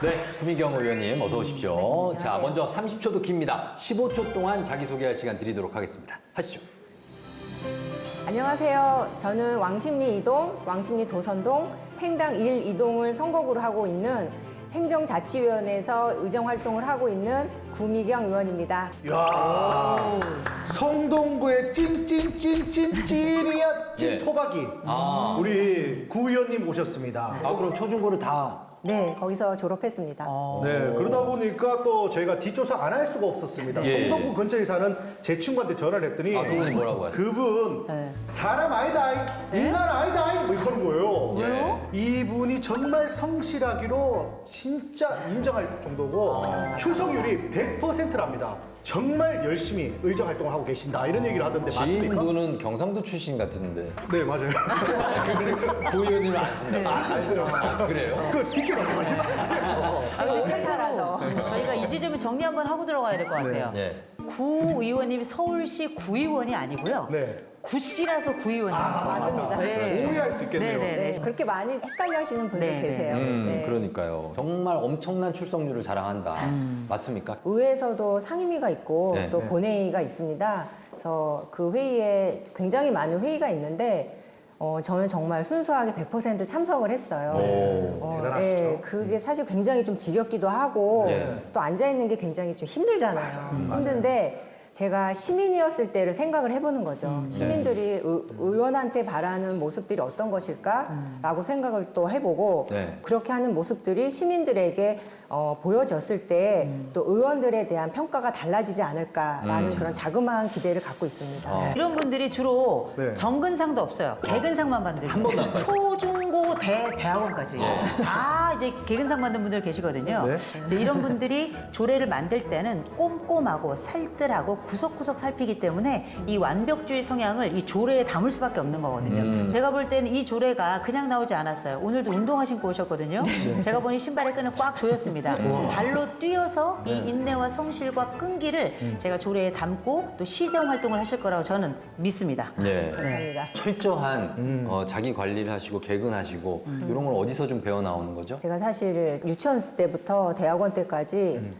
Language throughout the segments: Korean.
네, 구미경 의원님 어서 오십시오. 자, 먼저 30초도 깁니다. 15초 동안 자기소개할 시간 드리도록 하겠습니다. 하시죠. 안녕하세요. 저는 왕십리 2동, 왕십리 도선동, 팽당 1, 2동을 선거구로 하고 있는 행정자치위원회에서 의정활동을 하고 있는 구미경 의원입니다. 야 성동구의 찐찐찐찐찐이야 예. 찐토박이 우리 구 의원님 오셨습니다. 아, 그럼 초중고를 다. 네, 거기서 졸업했습니다. 네 그러다 보니까 또 저희가 뒷조사 안 할 수가 없었습니다. 예. 성동구 근처에 사는 제 친구한테 전화를 했더니 아, 그분이 뭐라고 하세요? 그분 네. 사람 아니다 인간 아니다 뭐 이러는 거예요. 왜요? 이분이 정말 성실하기로 진짜 인정할 정도고 출석률이 100%랍니다. 정말 열심히 의정 활동을 하고 계신다 이런 얘기를 하던데 맞습니까? 지인분은 경상도 출신 같은데. 네 맞아요. 구 의원님은 아신다고. 아, 그래요? 그 티켓 넘어가지 마세요. 저희 살살아서. 저희가 이 지점을 정리 한번 하고 들어가야 될 것 같아요. 네. 구 의원님이 서울시 구의원이 아니고요. 네. 구씨라서 구의원입니다. 맞습니다. 네. 오해할 수 있겠네요. 네네네. 네, 그렇게 많이 헷갈려 하시는 분들 네, 네. 계세요. 네. 그러니까요. 정말 엄청난 출석률을 자랑한다. 맞습니까? 의회에서도 상임위가 있고 네. 또 본회의가 있습니다. 그래서 그 회의에 굉장히 많은 회의가 있는데 저는 정말 순수하게 100% 참석을 했어요. 오. 대단하시죠? 예, 그게 사실 굉장히 좀 지겹기도 하고 예. 또 앉아 있는 게 굉장히 좀 힘들잖아요. 힘든데 제가 시민이었을 때를 생각을 해보는 거죠. 시민들이 의원한테 바라는 모습들이 어떤 것일까라고 생각을 또 해보고 네. 그렇게 하는 모습들이 시민들에게 보여졌을 때 또 의원들에 대한 평가가 달라지지 않을까라는 그런 자그마한 기대를 갖고 있습니다. 이런 분들이 주로 네. 정근상도 없어요. 개근상만 받는 한 번도 안 받아요. 초중고 대학원까지 다 이제 개근상 받는 분들 계시거든요. 네. 근데 이런 분들이 조례를 만들 때는 꼼꼼하고 살뜰하고 구석구석 살피기 때문에 이 완벽주의 성향을 이 조례에 담을 수밖에 없는 거거든요. 제가 볼 때는 이 조례가 그냥 나오지 않았어요. 오늘도 운동화 신고 오셨거든요. 제가 보니 신발의 끈을 꽉 조였습니다. 발로 뛰어서 이 인내와 성실과 끈기를 제가 조례에 담고 또 시정 활동을 하실 거라고 저는 믿습니다. 네. 감사합니다. 철저한 자기 관리를 하시고 개근하시고 이런 걸 어디서 좀 배워 나오는 거죠? 제가 사실 유치원 때부터 대학원 때까지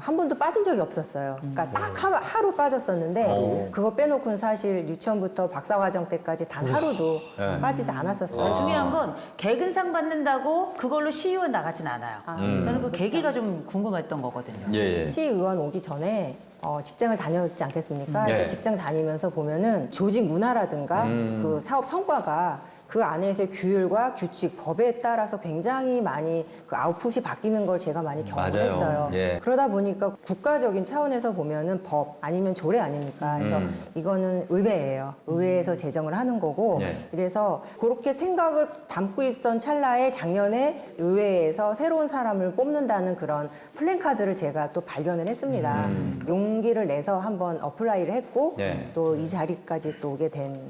한 번도 빠진 적이 없었어요. 그러니까 딱 하루 빠졌었는데 그거 빼놓고는 사실 유치원부터 박사과정 때까지 단 하루도 네. 빠지지 않았었어요. 중요한 건 개근상 받는다고 그걸로 시의원 나가진 않아요. 저는 그 계기가 좀 궁금했던 거거든요. 예, 예. 시의원 오기 전에 직장을 다녔지 않겠습니까? 네. 근데 직장 다니면서 보면은 조직 문화라든가 그 사업 성과가 그 안에서의 규율과 규칙, 법에 따라서 굉장히 많이 그 아웃풋이 바뀌는 걸 제가 많이 경험을 맞아요. 했어요. 예. 그러다 보니까 국가적인 차원에서 보면은 법 아니면 조례 아닙니까? 그래서 이거는 의회예요. 의회에서 제정을 하는 거고 예. 그래서 그렇게 생각을 담고 있던 찰나에 작년에 의회에서 새로운 사람을 뽑는다는 그런 플랜카드를 제가 또 발견을 했습니다. 용기를 내서 한번 어플라이를 했고 네. 또 이 자리까지 또 오게 된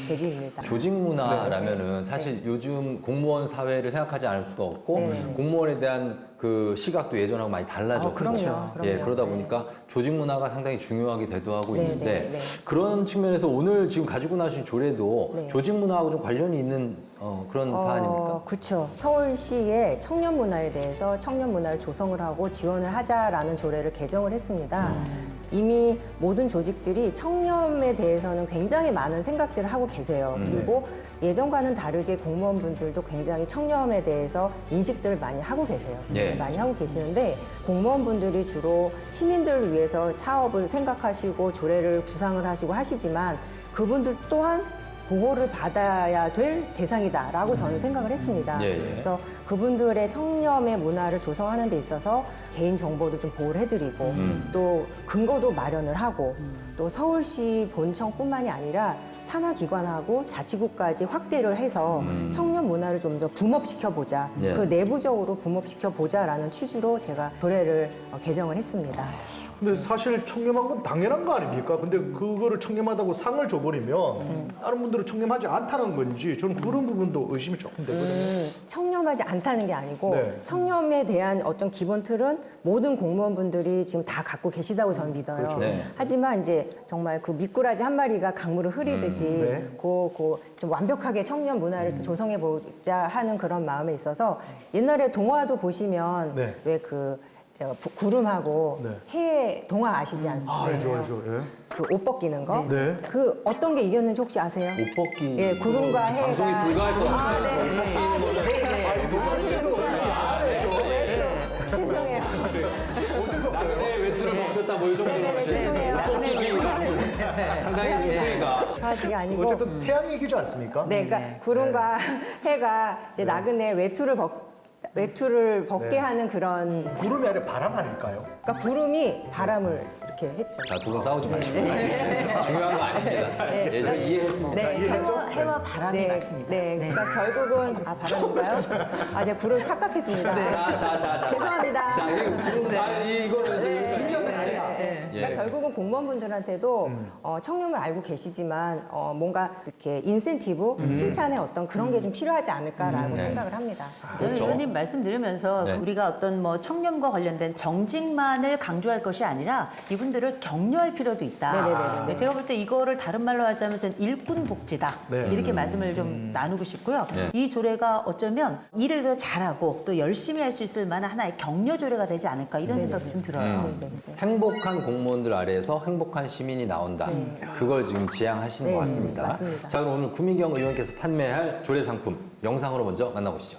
계기입니다. 조직 문화라면은 사실 요즘 공무원 사회를 생각하지 않을 수가 없고 네. 공무원에 대한 그 시각도 예전하고 많이 달라졌죠. 그럼요. 예, 그럼요. 그러다 네. 보니까 조직 문화가 상당히 중요하게 대두하고 네, 있는데 네, 네. 그런 측면에서 오늘 지금 가지고 나신 조례도 네. 조직 문화하고 좀 관련이 있는 그런 사안입니까? 그렇죠. 서울시의 청년 문화에 대해서 청년 문화를 조성을 하고 지원을 하자라는 조례를 개정을 했습니다. 이미 모든 조직들이 청년에 대해서는 굉장히 많은 생각들을 하고 계세요. 그리고 예전과는 다르게 공무원분들도 굉장히 청렴에 대해서 인식들을 많이 하고 계세요. 예. 많이 하고 계시는데 공무원분들이 주로 시민들을 위해서 사업을 생각하시고 조례를 구상을 하시고 하시지만 그분들 또한 보호를 받아야 될 대상이다라고 저는 생각을 했습니다. 예, 예. 그래서 그분들의 청렴의 문화를 조성하는 데 있어서 개인 정보도 좀 보호를 해드리고 또 근거도 마련을 하고 또 서울시 본청뿐만이 아니라 산하기관하고 자치구까지 확대를 해서 청년 문화를 좀 더 붐업시켜보자. 예. 그 내부적으로 붐업시켜보자라는 취지로 제가 조례를 개정을 했습니다. 근데 사실 청렴한 건 당연한 거 아닙니까? 근데 그거를 청렴하다고 상을 줘버리면 다른 분들은 청렴하지 않다는 건지 저는 그런 부분도 의심이 조금 되거든요. 청렴하지 않다는 게 아니고 네. 청렴에 대한 어떤 기본 틀은 모든 공무원분들이 지금 다 갖고 계시다고 저는 믿어요. 그렇죠. 네. 하지만 이제 정말 그 미꾸라지 한 마리가 강물을 흐리듯이 하듯이 네. 좀 완벽하게 청년 문화를 조성해 보자 하는 그런 마음에 있어서 옛날에 동화도 보시면 네. 왜 그 구름하고 네. 해 동화 아시지 않나요? 아, 알죠. 예. 그 옷 벗기는 거. 네. 그 어떤 게 이겼는지 혹시 아세요? 옷 벗기. 예, 구름과 해가. 방송이 불가할 것 아, 같아요. 네. 죄송해요. 나그네 외투를 벗겼다 뭐 이 정도로 네네네, 죄송해요. 상당히 수위가. 아, 그게 아니고. 어쨌든 태양 얘기지 않습니까? 네, 그러니까 구름과 해가 이제 나그네 외투를 벗게 하는 그런. 구름이 아니라 바람 아닐까요? 그러니까 구름이 바람을 이렇게 했죠. 자, 두 분 싸우지 마시고. 중요한 거 아닙니다. 예, 저 이해했습니다. 네, 해와 바람이 네, 맞습니다. 네, 그러니까 결국은 바람인가요? 아, 제가 구름 착각했습니다. 자. 죄송합니다. 자, 이거 구름 이거는 이제 중요한 건 아니야. 그러니까 예. 결국은 공무원분들한테도 청렴을 알고 계시지만 뭔가 이렇게 인센티브, 칭찬의 어떤 그런 게 좀 필요하지 않을까라고 네. 생각을 합니다. 저는 그렇죠. 의원님 말씀 들으면서 네. 우리가 어떤 뭐 청렴과 관련된 정직만을 강조할 것이 아니라 이분들을 격려할 필요도 있다. 네네네네. 제가 볼 때 이거를 다른 말로 하자면 전 일꾼 복지다. 네. 이렇게 말씀을 좀 나누고 싶고요. 네. 이 조례가 어쩌면 일을 더 잘하고 또 열심히 할 수 있을 만한 하나의 격려 조례가 되지 않을까 이런 생각도 좀 들어요. 네. 행복한 공무원들 아래에서 행복한 시민이 나온다. 그걸 지금 지향하시는 네, 것 같습니다. 맞습니다. 자, 그럼 오늘 구미경 의원께서 판매할 조례 상품 영상으로 먼저 만나보시죠.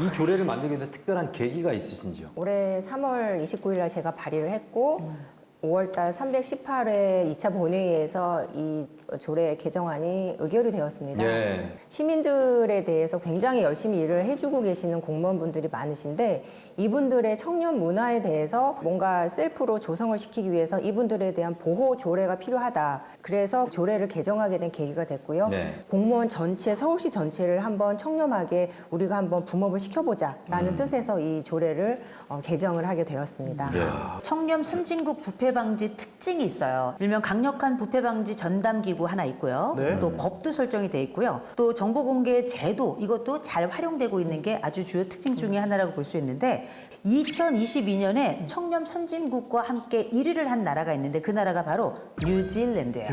이 조례를 만들게 된 특별한 계기가 있으신지요? 올해 3월 29일 날 제가 발의를 했고 5월 달 318회 2차 본회의에서 이 조례 개정안이 의결이 되었습니다. 예. 시민들에 대해서 굉장히 열심히 일을 해주고 계시는 공무원분들이 많으신데 이분들의 청년 문화에 대해서 뭔가 셀프로 조성을 시키기 위해서 이분들에 대한 보호 조례가 필요하다. 그래서 조례를 개정하게 된 계기가 됐고요. 네. 공무원 전체, 서울시 전체를 한번 청렴하게 우리가 한번 붐업을 시켜보자라는 뜻에서 이 조례를 개정을 하게 되었습니다. 예. 청렴 선진국 부패 방지 특징이 있어요. 일명 강력한 부패 방지 전담 기구 하나 있고요. 네. 또 법도 설정이 돼 있고요. 또 정보 공개 제도 이것도 잘 활용되고 있는 게 아주 주요 특징 중에 하나라고 볼 수 있는데 2022년에 청렴 선진국과 함께 1위를 한 나라가 있는데 그 나라가 바로 뉴질랜드예요.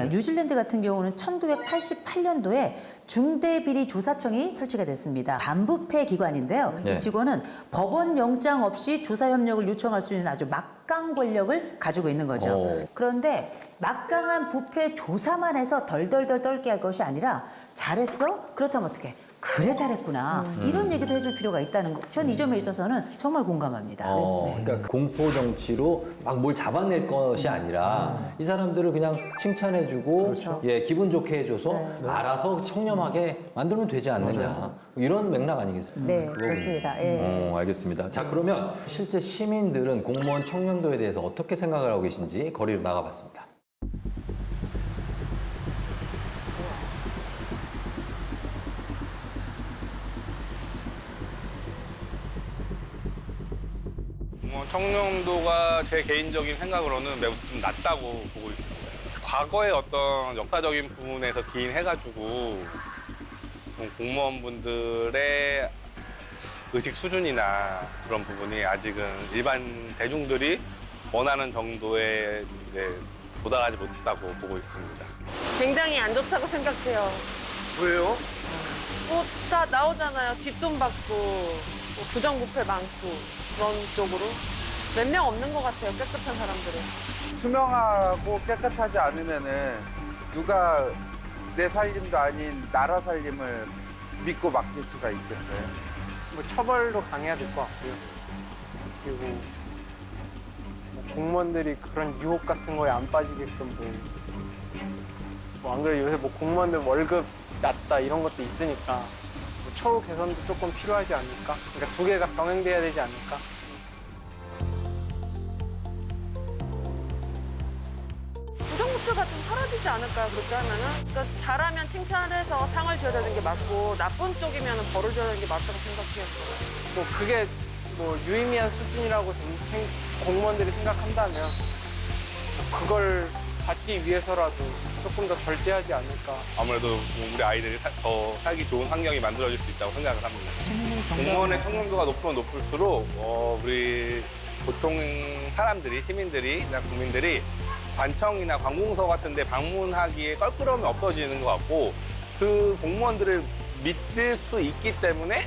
뉴질랜드 같은 경우는 1988년도에 중대비리조사청이 설치가 됐습니다. 반부패 기관인데요. 네. 이 직원은 법원 영장 없이 조사 협력을 요청할 수 있는 아주 막강 권력을 가지고 있는 거죠. 오. 그런데 막강한 부패 조사만 해서 덜덜덜 떨게 할 것이 아니라 잘했어? 그렇다면 어떻게? 그래 잘했구나. 이런 얘기도 해줄 필요가 있다는 거. 전 이 점에 있어서는 정말 공감합니다. 그러니까 공포 정치로 막 뭘 잡아낼 것이 아니라 이 사람들을 그냥 칭찬해주고 예 기분 좋게 해줘서 알아서 청렴하게 만들면 되지 않느냐 이런 맥락 아니겠습니까? 네, 그거군요. 그렇습니다. 예. 알겠습니다. 자 그러면 실제 시민들은 공무원 청렴도에 대해서 어떻게 생각을 하고 계신지 거리로 나가봤습니다. 청렴도가 제 개인적인 생각으로는 매우 좀 낮다고 보고 있습니다. 과거의 어떤 역사적인 부분에서 기인해가지고 공무원분들의 의식 수준이나 그런 부분이 아직은 일반 대중들이 원하는 정도에 도달하지 못했다고 보고 있습니다. 굉장히 안 좋다고 생각해요. 왜요? 뭐 다 나오잖아요. 뒷돈 받고 뭐 부정부패 많고 그런 쪽으로 몇 명 없는 것 같아요. 깨끗한 사람들은. 투명하고 깨끗하지 않으면은 누가 내 살림도 아닌 나라 살림을 믿고 맡길 수가 있겠어요? 뭐 처벌도 강해야 될 것 같고요. 그리고 뭐 공무원들이 그런 유혹 같은 거에 안 빠지게끔 뭐 안 그래 요새 뭐 공무원들 월급 낮다 이런 것도 있으니까 뭐 처우 개선도 조금 필요하지 않을까? 그러니까 두 개가 병행돼야 되지 않을까? 부정부패가 좀 사라지지 않을까요? 그렇게 하면은? 그러니까 잘하면 칭찬을 해서 상을 줘야 되는 게 맞고 나쁜 쪽이면 벌을 줘야 되는 게 맞다고 생각해요. 뭐 그게 뭐 유의미한 수준이라고 공무원들이 생각한다면 그걸 받기 위해서라도 조금 더 절제하지 않을까. 아무래도 우리 아이들이 더 살기 좋은 환경이 만들어질 수 있다고 생각을 합니다. 공무원의 청렴도가 높으면 높을수록 우리 보통 사람들이, 시민들이, 국민들이 관청이나 관공서 같은 데 방문하기에 껄끄러움이 없어지는 것 같고 그 공무원들을 믿을 수 있기 때문에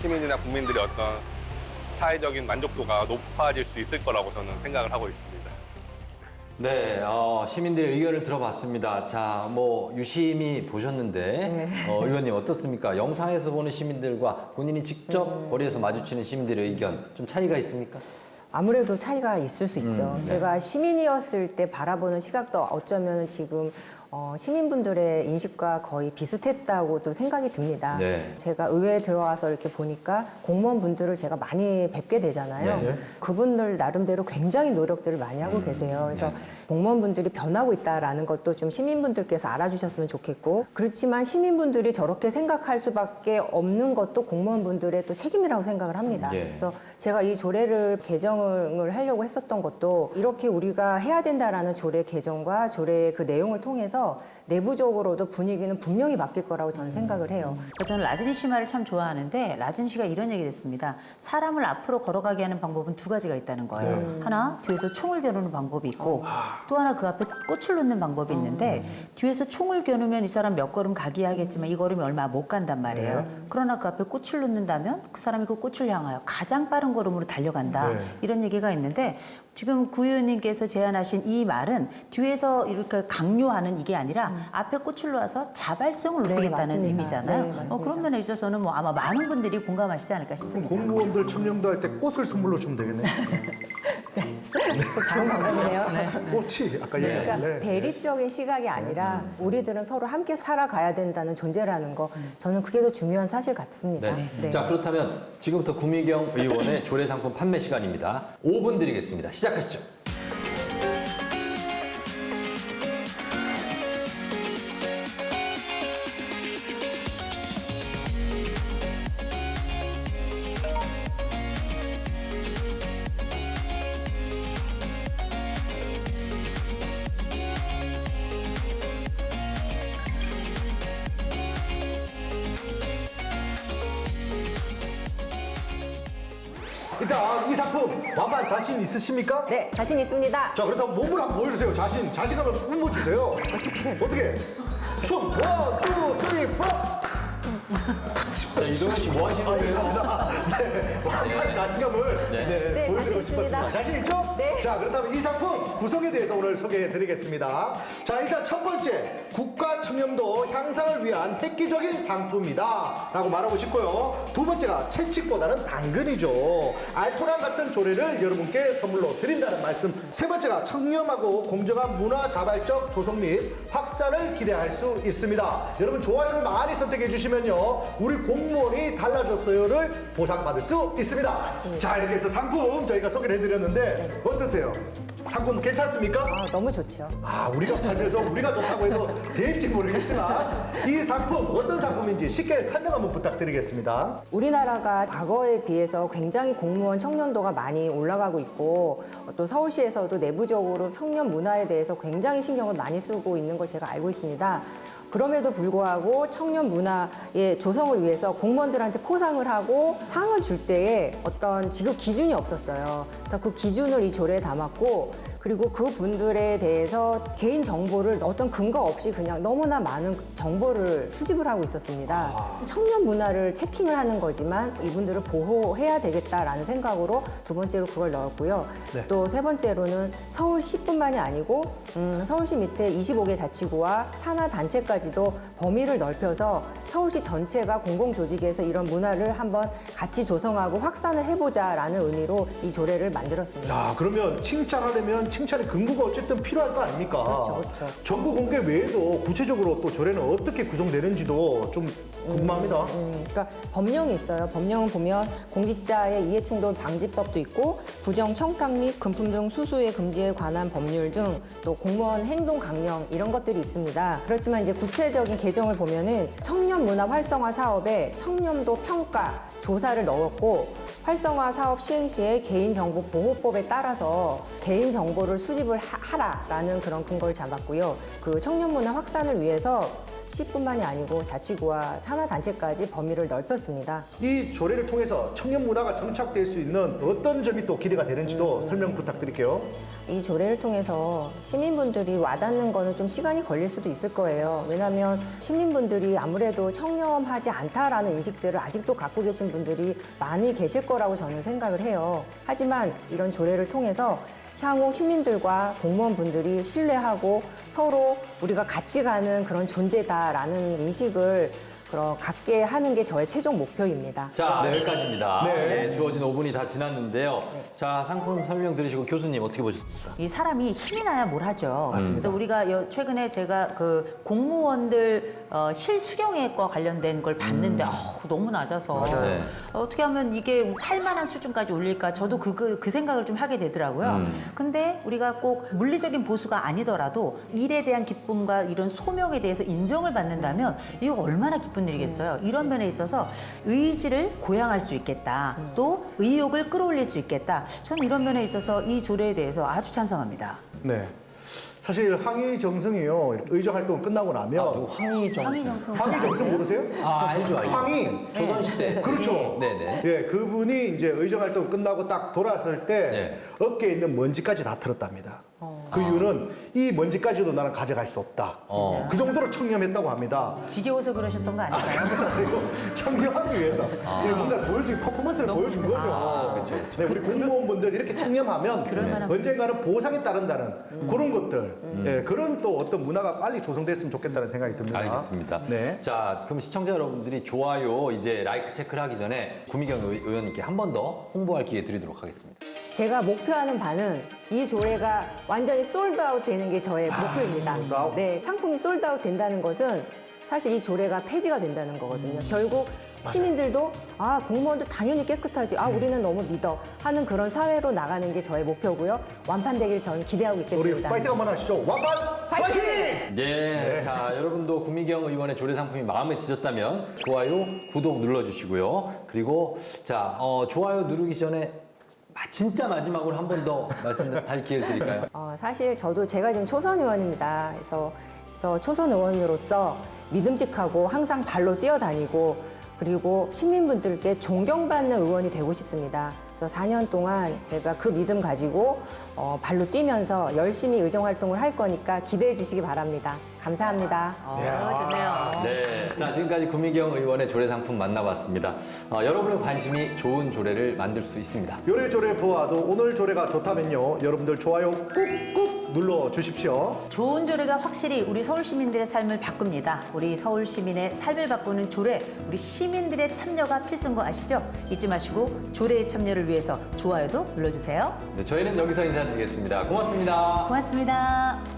시민이나 국민들이 어떤 사회적인 만족도가 높아질 수 있을 거라고 저는 생각을 하고 있습니다. 네, 시민들의 의견을 들어봤습니다. 자, 뭐 유심히 보셨는데 의원님 어떻습니까? 영상에서 보는 시민들과 본인이 직접 거리에서 마주치는 시민들의 의견 좀 차이가 있습니까? 아무래도 차이가 있을 수 있죠. 제가 시민이었을 때 바라보는 시각도 어쩌면 지금 시민분들의 인식과 거의 비슷했다고도 생각이 듭니다. 네. 제가 의회에 들어와서 이렇게 보니까 공무원분들을 제가 많이 뵙게 되잖아요. 네. 그분들 나름대로 굉장히 노력들을 많이 하고 계세요. 그래서 공무원분들이 변하고 있다라는 것도 좀 시민분들께서 알아주셨으면 좋겠고, 그렇지만 시민분들이 저렇게 생각할 수밖에 없는 것도 공무원분들의 또 책임이라고 생각을 합니다. 예. 그래서 제가 이 조례를 개정을 하려고 했었던 것도 이렇게 우리가 해야 된다라는 조례 개정과 조례의 그 내용을 통해서 내부적으로도 분위기는 분명히 바뀔 거라고 저는 생각을 해요. 저는 라즈니 씨 말을 참 좋아하는데 라즈니 씨가 이런 얘기를 했습니다. 사람을 앞으로 걸어가게 하는 방법은 두 가지가 있다는 거예요. 하나, 뒤에서 총을 겨누는 방법이 있고 또 하나 그 앞에 꽃을 놓는 방법이 있는데 뒤에서 총을 겨누면 이 사람 몇 걸음 가기 하겠지만 이 걸음이 얼마 못 간단 말이에요. 그러나 그 앞에 꽃을 놓는다면 그 사람이 그 꽃을 향하여 가장 빠른 걸음으로 달려간다. 이런 얘기가 있는데 지금 구 의원님께서 제안하신 이 말은 뒤에서 이렇게 강요하는 이게 아니라 앞에 꽃을 놓아서 자발성을 높이겠다는 맞습니다. 의미잖아요. 네, 맞습니다. 그런 면에 있어서는 뭐 아마 많은 분들이 공감하시지 않을까 싶습니다. 공무원들 청렴도 할 때 꽃을 선물로 주면 되겠네. 다음 방법이네요. 꽃이 아까 그러니까 얘기했는데. 대립적인 시각이 아니라 우리들은 서로 함께 살아가야 된다는 존재라는 거, 저는 그게 더 중요한 사실 같습니다. 네. 네. 자, 그렇다면 지금부터 구미경 의원의 조례 상품 판매 시간입니다. 5분 드리겠습니다. 시작하시죠. 일단 이 상품 완반 자신 있으십니까? 네, 자신 있습니다. 자, 그렇다면 몸을 한번 보여주세요. 자신감을 뿜어주세요. 어떻게? 춤! 원, 투, 쓰리, 포! 자, 이동현 씨 뭐 하시는 거예요? 죄송합니다. 네, 완전 자신감을 네, 보여드리고 자신 싶었습니다. 있습니다. 자신 있죠? 네. 자, 그렇다면 이 상품 구성에 대해서 오늘 소개해드리겠습니다. 자, 일단 첫 번째, 국가 청렴도 향상을 위한 획기적인 상품이다 라고 말하고 싶고요. 두 번째가 채찍보다는 당근이죠. 알토란 같은 조례를 여러분께 선물로 드린다는 말씀. 세 번째가 청렴하고 공정한 문화 자발적 조성 및 확산을 기대할 수 있습니다. 여러분 좋아요를 많이 선택해 주시면요, 우리 공무원이 달라졌어요를 보상받을 수 있습니다. 자, 이렇게 해서 상품 저희가 소개를 해드렸는데 어떠세요? 상품 괜찮습니까? 너무 좋죠. 우리가 팔면서 우리가 좋다고 해도 될지 모르겠지만 이 상품 어떤 상품인지 쉽게 설명 한번 부탁드리겠습니다. 우리나라가 과거에 비해서 굉장히 공무원 청렴도가 많이 올라가고 있고, 또 서울시에서도 내부적으로 청년 문화에 대해서 굉장히 신경을 많이 쓰고 있는 걸 제가 알고 있습니다. 그럼에도 불구하고 청년 문화의 조성을 위해서 공무원들한테 포상을 하고 상을 줄 때에 어떤 지급 기준이 없었어요. 그래서 그 기준을 이 조례에 담았고, 그리고 그 분들에 대해서 개인 정보를 어떤 근거 없이 그냥 너무나 많은 정보를 수집을 하고 있었습니다. 청년 문화를 체킹을 하는 거지만 이분들을 보호해야 되겠다라는 생각으로 두 번째로 그걸 넣었고요. 네. 또 세 번째로는 서울시뿐만이 아니고 서울시 밑에 25개 자치구와 산하 단체까지도 범위를 넓혀서 서울시 전체가 공공조직에서 이런 문화를 한번 같이 조성하고 확산을 해보자라는 의미로 이 조례를 만들었습니다. 야, 그러면 칭찬하려면 칭찬의 근거가 어쨌든 필요할 거 아닙니까? 그렇죠, 그렇죠. 정보 공개 외에도 구체적으로 또 조례는 어떻게 구성되는지도 좀 궁금합니다. 그러니까 법령이 있어요. 법령은 보면 공직자의 이해충돌 방지법도 있고 부정 청탁 및 금품 등 수수의 금지에 관한 법률 등 또 공무원 행동 강령 이런 것들이 있습니다. 그렇지만 이제 구체적인 개정을 보면은 청년 문화 활성화 사업에 청렴도 평가 조사를 넣었고 활성화 사업 시행 시에 개인정보보호법에 따라서 개인정보를 수집을 하라라는 그런 근거를 잡았고요. 그 청년문화 확산을 위해서 시뿐만이 아니고 자치구와 산하단체까지 범위를 넓혔습니다. 이 조례를 통해서 청년 문화가 정착될 수 있는 어떤 점이 또 기대가 되는지도 설명 부탁드릴게요. 이 조례를 통해서 시민분들이 와닿는 거는 좀 시간이 걸릴 수도 있을 거예요. 왜냐하면 시민분들이 아무래도 청렴하지 않다라는 인식들을 아직도 갖고 계신 분들이 많이 계실 거라고 저는 생각을 해요. 하지만 이런 조례를 통해서 향후 시민들과 공무원분들이 신뢰하고 서로 우리가 같이 가는 그런 존재다라는 인식을 갖게 하는 게 저의 최종 목표입니다. 자, 여기까지입니다. 네. 예, 주어진 5분이 다 지났는데요. 자, 상품 설명 들으시고 교수님 어떻게 보셨습니까? 이 사람이 힘이 나야 뭘 하죠. 맞습니다. 그래서 우리가 최근에 제가 그 공무원들 실수령액과 관련된 걸 봤는데 너무 낮아서 맞아요. 네. 어떻게 하면 이게 살만한 수준까지 올릴까 저도 그 생각을 좀 하게 되더라고요. 근데 우리가 꼭 물리적인 보수가 아니더라도 일에 대한 기쁨과 이런 소명에 대해서 인정을 받는다면 이거 얼마나 기쁜 일이겠어요. 이런 면에 있어서 의지를 고양할 수 있겠다. 또 의욕을 끌어올릴 수 있겠다. 저는 이런 면에 있어서 이 조례에 대해서 아주 찬성합니다. 네. 사실 황희정승이요. 의정 활동 끝나고 나면 누구 황희정. 황희정승 모르세요? 알죠. 황희. 조선시대. 그렇죠. 네네. 예, 그분이 이제 의정 활동 끝나고 딱 돌아설 때 네. 어깨에 있는 먼지까지 다 털었답니다. 그 이유는 이 먼지까지도 나는 가져갈 수 없다. 그 정도로 청렴했다고 합니다. 지겨워서 그러셨던 거 아닐까요? 그리고 청렴하기 위해서 뭔가 보여준 퍼포먼스를 보여준 거죠. 그렇죠. 네, 우리 공무원분들 이렇게 청렴하면 언젠가는 보상이 따른다는 그런 것들, 예, 그런 또 어떤 문화가 빨리 조성됐으면 좋겠다는 생각이 듭니다. 알겠습니다. 네. 자, 그럼 시청자 여러분들이 좋아요, 이제 라이크 체크를 하기 전에 구미경 의원님께 한 번 더 홍보할 기회 드리도록 하겠습니다. 제가 목표하는 바는 이 조례가 완전히 솔드아웃 되는 게 저의 목표입니다. 솔드아웃? 네, 상품이 솔드아웃 된다는 것은 사실 이 조례가 폐지가 된다는 거거든요. 결국 시민들도 공무원들 당연히 깨끗하지. 우리는 너무 믿어 하는 그런 사회로 나가는 게 저의 목표고요. 완판되길 저는 기대하고 우리 있겠습니다. 파이팅 한번 하시죠. 완판 파이팅! 네. 자, 여러분도 구미경 의원의 조례 상품이 마음에 드셨다면 좋아요, 구독 눌러주시고요. 그리고 자, 좋아요 누르기 전에 진짜 마지막으로 한 번 더 말씀할 기회를 드릴까요? 사실 제가 지금 초선 의원입니다. 그래서 초선 의원으로서 믿음직하고 항상 발로 뛰어다니고 그리고 시민분들께 존경받는 의원이 되고 싶습니다. 그래서 4년 동안 제가 그 믿음 가지고 발로 뛰면서 열심히 의정 활동을 할 거니까 기대해 주시기 바랍니다. 감사합니다. 좋네요. 네. 자, 지금까지 구미경 의원의 조례 상품 만나봤습니다. 여러분의 관심이 좋은 조례를 만들 수 있습니다. 요래조래 보아도 오늘 조례가 좋다면요. 여러분들 좋아요 꾹꾹 눌러주십시오. 좋은 조례가 확실히 우리 서울 시민들의 삶을 바꿉니다. 우리 서울 시민의 삶을 바꾸는 조례, 우리 시민들의 참여가 필수인 거 아시죠? 잊지 마시고 조례의 참여를 위해서 좋아요도 눌러주세요. 네, 저희는 여기서 인사드리겠습니다. 고맙습니다. 고맙습니다.